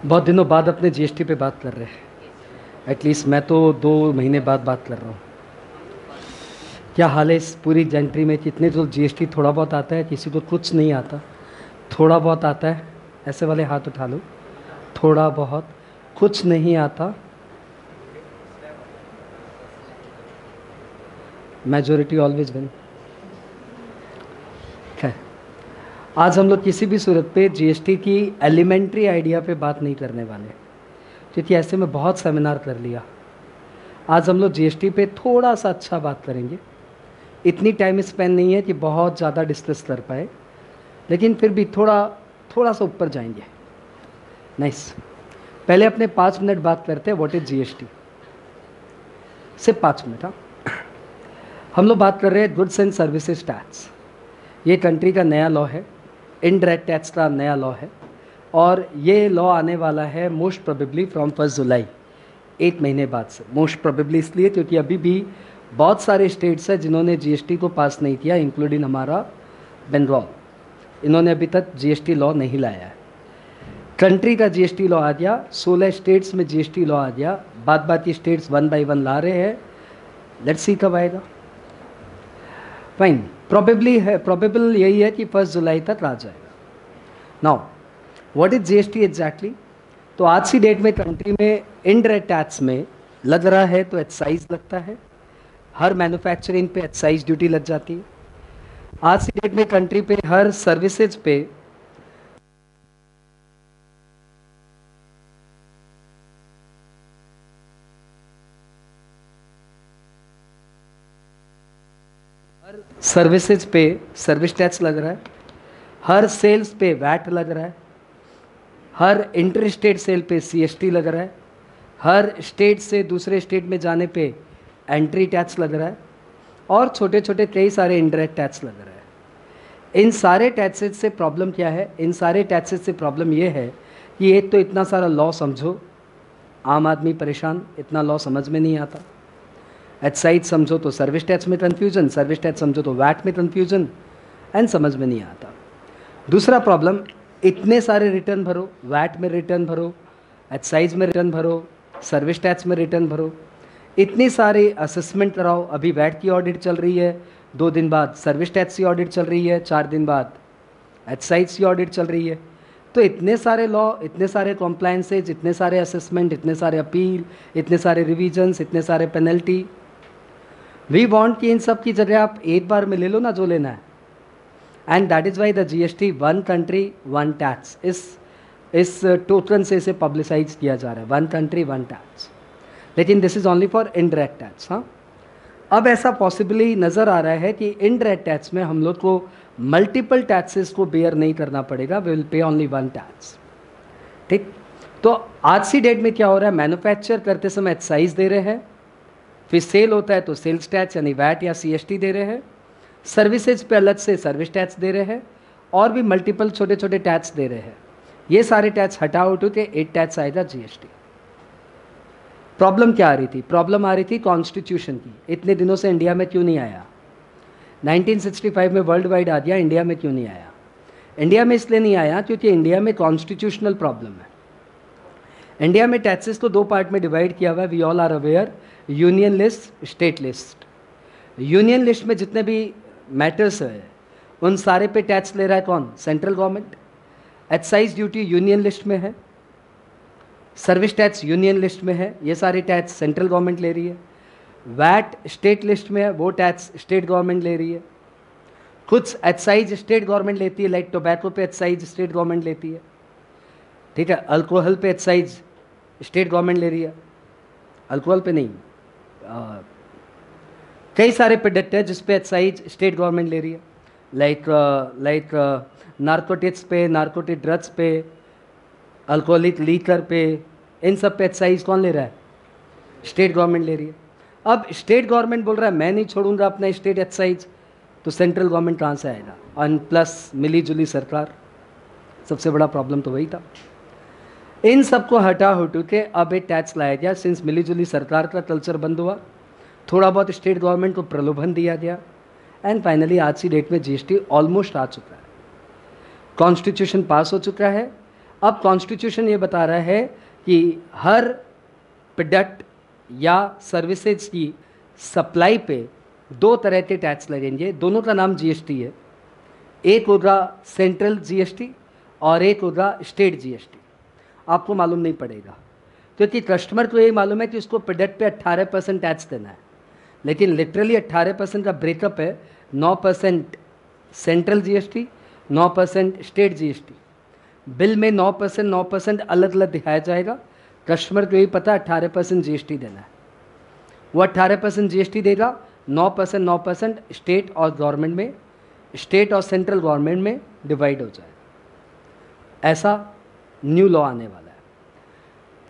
बहुत दिनों बाद अपने जीएसटी पे बात कर रहे हैं। एटलीस्ट मैं तो 2 महीने बाद बात कर रहा हूँ। क्या हाल है इस पूरी जंट्री में? कितने तो जीएसटी थोड़ा बहुत आता है, किसी को कुछ नहीं आता। थोड़ा बहुत आता है, ऐसे वाले हाथ उठा लो। थोड़ा बहुत, कुछ नहीं आता। Majority always win. खैर, आज हम लोग किसी भी सूरत पे जीएसटी की एलिमेंट्री आइडिया पे बात नहीं करने वाले, क्योंकि ऐसे में बहुत सेमिनार कर लिया। आज हम लोग जीएसटी पे थोड़ा सा अच्छा बात करेंगे। इतनी टाइम स्पेंड नहीं है कि बहुत ज़्यादा डिस्कस कर पाए, लेकिन फिर भी थोड़ा थोड़ा सा ऊपर जाएंगे। नाइस। पहले अपने 5 मिनट बात करते हैं व्हाट इज जीएसटी। सिर्फ 5 मिनट। हाँ, हम लोग बात कर रहे हैं गुड्स एंड सर्विसेज टैक्स। ये कंट्री का नया लॉ है, इनडायरेक्ट टैक्स का नया लॉ है, और ये लॉ आने वाला है मोस्ट प्रोबेबली फ्रॉम 1 जुलाई, 1 महीने बाद से। मोस्ट प्रोबेबली इसलिए क्योंकि अभी भी बहुत सारे स्टेट्स हैं जिन्होंने जीएसटी को पास नहीं किया, इंक्लूडिंग हमारा बंगाल। इन्होंने अभी तक जीएसटी लॉ नहीं लाया है। कंट्री का जीएसटी लॉ आ गया, 16 स्टेट्स में जीएसटी लॉ आ गया। बाद की स्टेट्स 1 by 1 ला रहे हैं। लेट्स सी कब आएगा। फाइन, प्रोबेबल यही है कि 1 जुलाई तक आ जाएगा। Now what is GST exactly? तो आज की डेट में कंट्री में इनडायरेक्ट टैक्स में लग रहा है तो एक्साइज लगता है। हर मैन्युफैक्चरिंग पे एक्साइज ड्यूटी लग जाती है। आज की डेट में कंट्री पे हर सर्विसेज पे सर्विस टैक्स लग रहा है। हर सेल्स पे वैट लग रहा है। हर इंटर स्टेट सेल पे सीएसटी लग रहा है। हर स्टेट से दूसरे स्टेट में जाने पे एंट्री टैक्स लग रहा है। और छोटे छोटे कई सारे इनडायरेक्ट टैक्स लग रहा है। इन सारे टैक्सेस से प्रॉब्लम क्या है? इन सारे टैक्सेस से प्रॉब्लम ये है कि एक तो इतना सारा लॉ समझो, आम आदमी परेशान, इतना लॉ समझ में नहीं आता। एक्साइज समझो तो सर्विस टैक्स में कन्फ्यूजन, सर्विस टैक्स समझो तो वैट में कन्फ्यूजन, एंड समझ में नहीं आता। दूसरा प्रॉब्लम, इतने सारे रिटर्न भरो, वैट में रिटर्न भरो, एक्साइज में रिटर्न भरो, सर्विस टैक्स में रिटर्न भरो, इतनी सारी असेसमेंट कराओ। अभी वैट की ऑडिट चल रही है, 2 दिन बाद सर्विस टैक्स की ऑडिट चल रही है, 4 दिन बाद एक्साइज की ऑडिट चल रही है। तो इतने सारे लॉ, इतने सारे कॉम्प्लायंसेज, इतने सारे असेसमेंट, इतने सारे अपील, इतने सारे रिविजन्स, इतने सारे पेनल्टी। वी वांट कि इन सब की जगह आप एक बार में ले लो ना जो लेना है। And that is why the GST 1 country 1 tax इस टोकन से इसे पब्लिसाइज किया जा रहा है, 1 कंट्री 1 टैक्स। लेकिन this is only for indirect tax. हाँ, अब ऐसा पॉसिबली नज़र आ रहा है कि इनडायरेक्ट टैक्स में हम लोग को मल्टीपल टैक्सेस को बेयर नहीं करना पड़ेगा, we will pay only 1 tax. ठीक, तो आज की डेट में क्या हो रहा है? मैन्युफैक्चर करते समय एक्साइज दे रहे हैं, फिर सेल होता है तो सेल्स टैक्स यानी वैट या सीएसटी दे रहे हैं, सर्विसेज पे अलग से सर्विस टैक्स दे रहे हैं, और भी मल्टीपल छोटे छोटे टैक्स दे रहे हैं। ये सारे टैक्स हटा उठ के एक टैक्स आएगा जीएसटी। प्रॉब्लम क्या आ रही थी? प्रॉब्लम आ रही थी कॉन्स्टिट्यूशन की। इतने दिनों से इंडिया में क्यों नहीं आया? 1965 में वर्ल्ड वाइड आ गया, इंडिया में क्यों नहीं आया? इंडिया में इसलिए नहीं आया क्योंकि इंडिया में कॉन्स्टिट्यूशनल प्रॉब्लम है। इंडिया में टैक्सेस को 2 पार्ट में डिवाइड किया हुआ है, we all are aware, union list, state list. Union list में जितने भी मैटर्स है उन सारे पे टैक्स ले रहा है कौन? Central government. Excise duty union list में है, सर्विस टैक्स यूनियन लिस्ट में है, ये सारे टैक्स सेंट्रल गवर्नमेंट ले रही है। वैट स्टेट लिस्ट में है, वो टैक्स स्टेट गवर्नमेंट ले रही है। कुछ एक्साइज स्टेट गवर्नमेंट लेती है, लाइक टोबैको पे एक्साइज स्टेट गवर्नमेंट लेती है। ठीक है, अल्कोहल पे एक्साइज स्टेट गवर्नमेंट ले रही है। अल्कोहल पे नहीं, कई सारे प्रोडक्ट है जिस पे एक्साइज स्टेट गवर्नमेंट ले रही है, लाइक नार्कोटिक्स पे, नार्कोटिक ड्रग्स पे, अल्कोहलिक लीकर पे, इन सब पे एक्साइज कौन ले रहा है? स्टेट गवर्नमेंट ले रही है। अब स्टेट गवर्नमेंट बोल रहा है मैं नहीं छोड़ूंगा अपना स्टेट एक्साइज, तो सेंट्रल गवर्नमेंट कहाँ से आएगा? और प्लस मिली जुली सरकार, सबसे बड़ा प्रॉब्लम तो वही था। इन सबको हटा हटू के अब एक टैक्स लाया गया। सिंस मिली जुली सरकार का कल्चर बंद हुआ, थोड़ा बहुत स्टेट गवर्नमेंट को प्रलोभन दिया गया, एंड फाइनली आज की डेट में जीएसटी ऑलमोस्ट आ चुका है। कॉन्स्टिट्यूशन पास हो चुका है। अब कॉन्स्टिट्यूशन ये बता रहा है कि हर प्रोडक्ट या सर्विसेज की सप्लाई पे दो तरह के टैक्स लगेंगे, दोनों का नाम जीएसटी है। एक होगा सेंट्रल जीएसटी और एक होगा स्टेट जीएसटी। आपको मालूम नहीं पड़ेगा क्योंकि कस्टमर को यही मालूम है कि उसको प्रोडक्ट पे 18% टैक्स देना है, लेकिन लिटरली 18% का ब्रेकअप है। 9% central GST, 9% state GST. Bill में 9% अलग अलग दिखाया जाएगा। कस्टमर को यही पता है 18% जीएसटी देना है, वो 18% जीएसटी देगा। 9% स्टेट और गवर्नमेंट में, स्टेट और सेंट्रल गवर्नमेंट में डिवाइड हो जाएगा। ऐसा न्यू लॉ आने वाला है।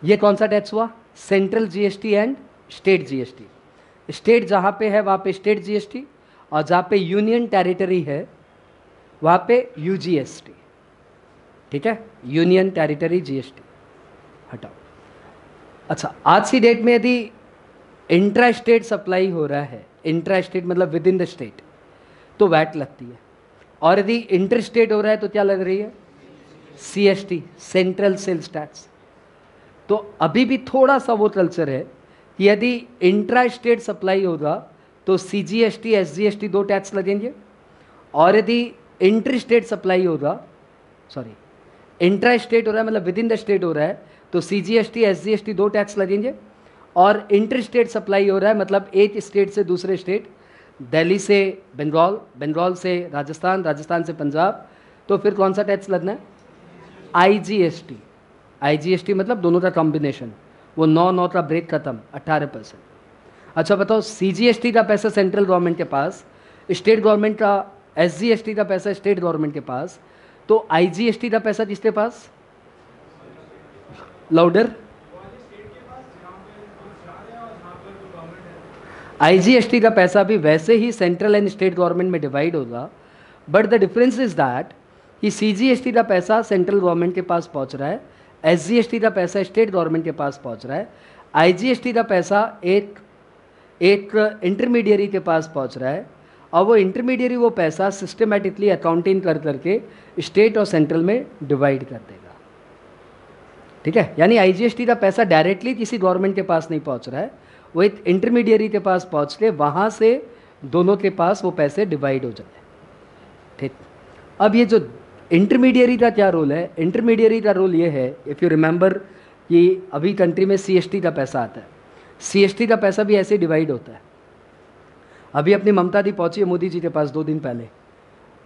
ये कौन सा टैक्स हुआ? Central GST and state GST. State जहाँ पे है वहाँ पे स्टेट जीएसटी, और जहाँ पे यूनियन टेरिटरी है वहाँ पे यूजीएसटी। ठीक है, यूनियन टेरिटरी जीएसटी हटाओ। अच्छा, आज की डेट में यदि इंट्रा स्टेट सप्लाई हो रहा है, इंट्रा स्टेट मतलब विद इन द स्टेट, तो वैट लगती है। और यदि इंटर स्टेट हो रहा है तो क्या लग रही है? CST, central sales tax. तो अभी भी थोड़ा सा वो कल्चर है कि यदि इंट्रा स्टेट सप्लाई होगा तो सीजीएसटी, एसजीएसटी दो टैक्स लगेंगे, और यदि इंटर स्टेट सप्लाई होगा, सॉरी इंट्रा स्टेट हो रहा है मतलब विद इन द स्टेट हो रहा है, तो सीजीएसटी, एसजीएसटी दो टैक्स लगेंगे। और इंटर स्टेट सप्लाई हो रहा है मतलब एक स्टेट से दूसरे स्टेट, दिल्ली से बंगाल, बंगाल से राजस्थान, राजस्थान से पंजाब, तो फिर कौन सा टैक्स लगना है? आईजीएसटी। आईजीएसटी मतलब दोनों का कॉम्बिनेशन, वो 9 का ब्रेक खत्म, 18%। अच्छा बताओ, सीजीएसटी का पैसा सेंट्रल गवर्नमेंट के पास, स्टेट गवर्नमेंट का एसजीएसटी का पैसा स्टेट गवर्नमेंट के पास, तो आईजीएसटी का पैसा किसके पास? लाउडर। आईजीएसटी का पैसा भी वैसे ही सेंट्रल एंड स्टेट गवर्नमेंट में डिवाइड होगा, but the difference is that कि सीजीएसटी का पैसा सेंट्रल गवर्नमेंट के पास पहुंच रहा है, एसजीएसटी का पैसा स्टेट गवर्नमेंट के पास पहुंच रहा है, आईजीएसटी का पैसा एक इंटरमीडियरी के पास पहुंच रहा है, और वो इंटरमीडियरी वो पैसा सिस्टमेटिकली अकाउंटिंग कर करके स्टेट और सेंट्रल में डिवाइड कर देगा। ठीक है, यानी आईजीएसटी का पैसा डायरेक्टली किसी गवर्नमेंट के पास नहीं पहुंच रहा है, वो एक इंटरमीडियरी के पास पहुंच के वहाँ से दोनों के पास वो पैसे डिवाइड हो जाए। ठीक, अब ये जो इंटरमीडियरी का क्या रोल है? इंटरमीडियरी का रोल ये है, इफ़ यू रिमेंबर कि अभी कंट्री में सीएसटी का पैसा आता है, सीएसटी का पैसा भी ऐसे डिवाइड होता है। अभी अपनी ममता दी पहुंची है मोदी जी के पास 2 दिन पहले,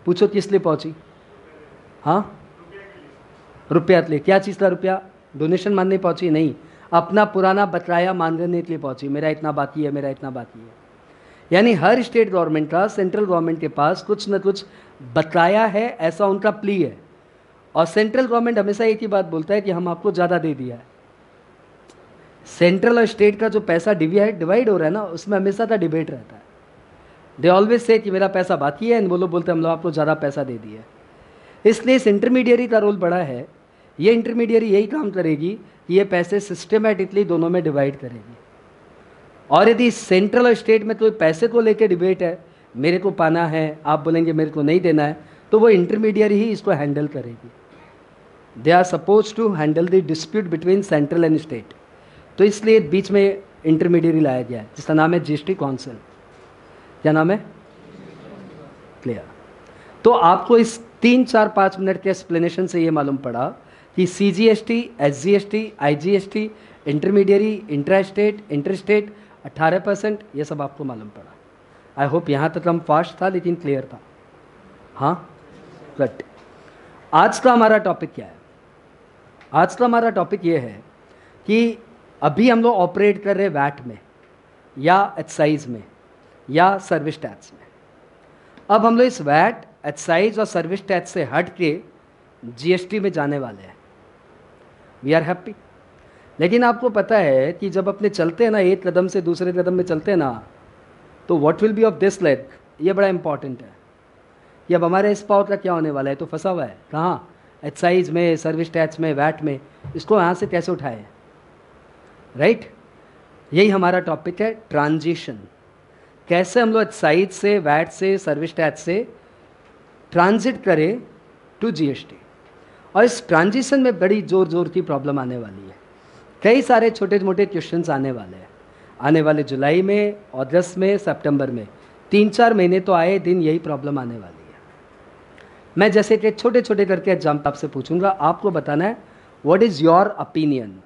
पूछो किस लिए पहुंची? हाँ, रुपया के लिए। क्या चीज़ का रुपया? डोनेशन मांगने पहुंची नहीं, अपना पुराना बकाया मांगने के लिए पहुंची, मेरा इतना बाकी है, मेरा इतना बाकी है। यानी हर स्टेट गवर्नमेंट का सेंट्रल गवर्नमेंट के पास कुछ न कुछ बकाया है, ऐसा उनका प्ली है, और सेंट्रल गवर्नमेंट हमेशा एक ही बात बोलता है कि हम आपको ज़्यादा दे दिया है। सेंट्रल और स्टेट का जो पैसा डिवाइड हो रहा है ना, उसमें हमेशा का डिबेट रहता है। दे ऑलवेज से कि मेरा पैसा बाकी है, एंड वो लोग बोलते हैं हम लोग आपको ज़्यादा पैसा दे दिया है। इसलिए इस इंटरमीडियरी का रोल बड़ा है। ये इंटरमीडियरी यही काम करेगी कि ये पैसे सिस्टमेटिकली दोनों में डिवाइड करेगी। और यदि सेंट्रल और स्टेट में कोई पैसे को लेकर डिबेट है, मेरे को पाना है, आप बोलेंगे मेरे को नहीं देना है, तो वो इंटरमीडियरी ही इसको हैंडल करेगी। They are suppose to handle the dispute between central and state. तो इसलिए बीच में इंटरमीडियरी लाया गया है, जिसका नाम है जीएसटी काउंसिल। क्या नाम है? क्लियर? तो आपको इस 3, 4, 5 मिनट के एक्सप्लेनेशन से ये मालूम पड़ा कि CGST, SGST, IGST, intermediary, intra state, inter state, 18%, ये सब आपको मालूम पड़ा। आई होप यहाँ तक हम फास्ट था लेकिन क्लियर था। हाँ, बट आज का हमारा टॉपिक क्या है? आज का हमारा टॉपिक ये है कि अभी हम लोग ऑपरेट कर रहे वैट में या एक्साइज में या सर्विस टैक्स में। अब हम लोग इस वैट, एक्साइज और सर्विस टैक्स से हट के जीएसटी में जाने वाले हैं। We are happy. लेकिन आपको पता है कि जब अपने चलते हैं ना, एक कदम से दूसरे कदम में चलते हैं ना, तो what will be of this leg, ये बड़ा इंपॉर्टेंट है कि अब हमारे इस पावर का क्या होने वाला है। तो फंसा हुआ है कहाँ? एक्साइज में, सर्विस टैक्स में, वैट में। इसको यहाँ से कैसे उठाए? राइट, यही हमारा टॉपिक है, ट्रांजिशन। कैसे हम लोग एक्साइज से, वैट से, सर्विस टैक्स से ट्रांजिट करें टू जीएसटी। और इस ट्रांजिशन में बड़ी ज़ोर की प्रॉब्लम आने वाली है। कई सारे छोटे मोटे क्वेश्चंस आने वाले हैं, आने वाले जुलाई में, अगस्त में, सितंबर में, 3-4 महीने तो आए दिन यही प्रॉब्लम आने वाली है। मैं जैसे कि छोटे छोटे करके एग्जाम्पल आपसे पूछूंगा, आपको बताना है व्हाट इज़ योर ओपिनियन।